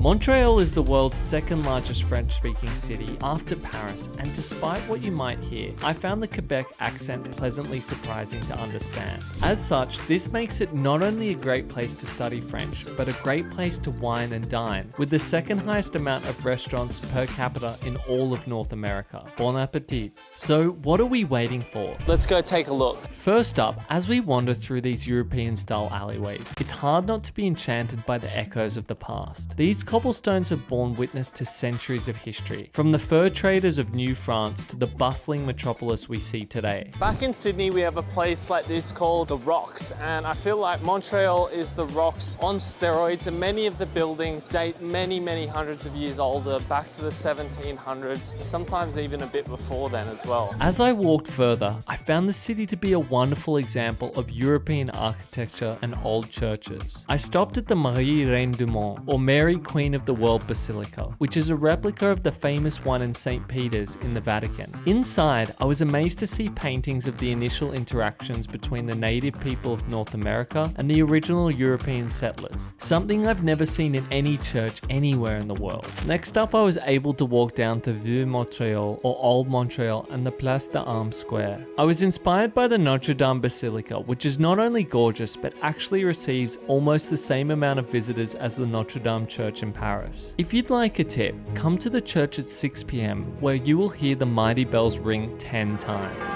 Montreal is the world's second largest French-speaking city after Paris, and despite what you might hear, I found the Quebec accent pleasantly surprising to understand. As such, this makes it not only a great place to study French, but a great place to wine and dine, with the second highest amount of restaurants per capita in all of North America. Bon appetit! So what are we waiting for? Let's go take a look. First up, as we wander through these European-style alleyways, it's hard not to be enchanted by the echoes of the past. These cobblestones have borne witness to centuries of history, from the fur traders of New France to the bustling metropolis we see today. Back in Sydney, we have a place like this called The Rocks, and I feel like Montreal is The Rocks on steroids, and many of the buildings date many hundreds of years older, back to the 1700s, sometimes even a bit before then as well. As I walked further, I found the city to be a wonderful example of European architecture and old churches. I stopped at the Reine du Monde, or Mary Queen of the World Basilica, which is a replica of the famous one in St. Peter's in the Vatican. Inside, I was amazed to see paintings of the initial interactions between the native people of North America and the original European settlers, something I've never seen in any church anywhere in the world. Next up, I was able to walk down to Vieux-Montreal or Old Montreal and the Place d'Armes Square. I was inspired by the Notre Basilica, which is not only gorgeous but actually receives almost the same amount of visitors as the Notre Dame Church in Paris. If you'd like a tip, come to the church at 6 p.m. where you will hear the mighty bells ring 10 times.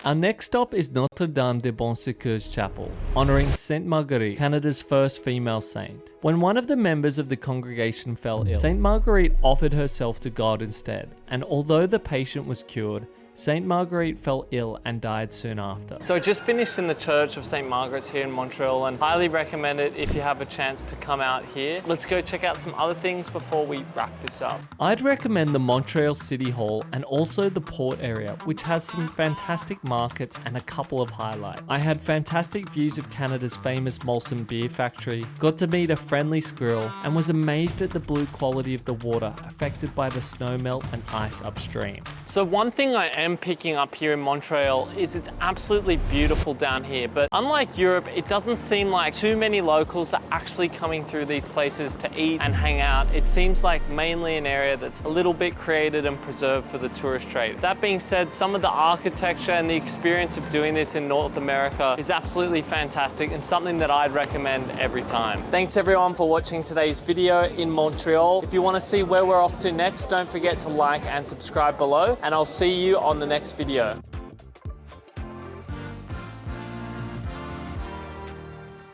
Our next stop is Notre Dame de Bon Secours Chapel, honouring Sainte Marguerite, Canada's first female saint. When one of the members of the congregation fell ill, Sainte Marguerite offered herself to God instead, and although the patient was cured, Sainte Marguerite fell ill and died soon after. So I just finished in the Church of Saint Margaret's here in Montreal, and highly recommend it if you have a chance to come out here. Let's go check out some other things before we wrap this up. I'd recommend the Montreal City Hall and also the Port area, which has some fantastic markets and a couple of highlights. I had fantastic views of Canada's famous Molson beer factory, got to meet a friendly squirrel, and was amazed at the blue quality of the water affected by the snowmelt and ice upstream. So one thing I am picking up here in Montreal is it's absolutely beautiful down here, but unlike Europe, it doesn't seem like too many locals are actually coming through these places to eat and hang out. It seems like mainly an area that's a little bit created and preserved for the tourist trade. That being said, some of the architecture and the experience of doing this in North America is absolutely fantastic and something that I'd recommend every time. Thanks everyone for watching today's video in Montreal. If you want to see where we're off to next, don't forget to like and subscribe below, and I'll see you on the next video.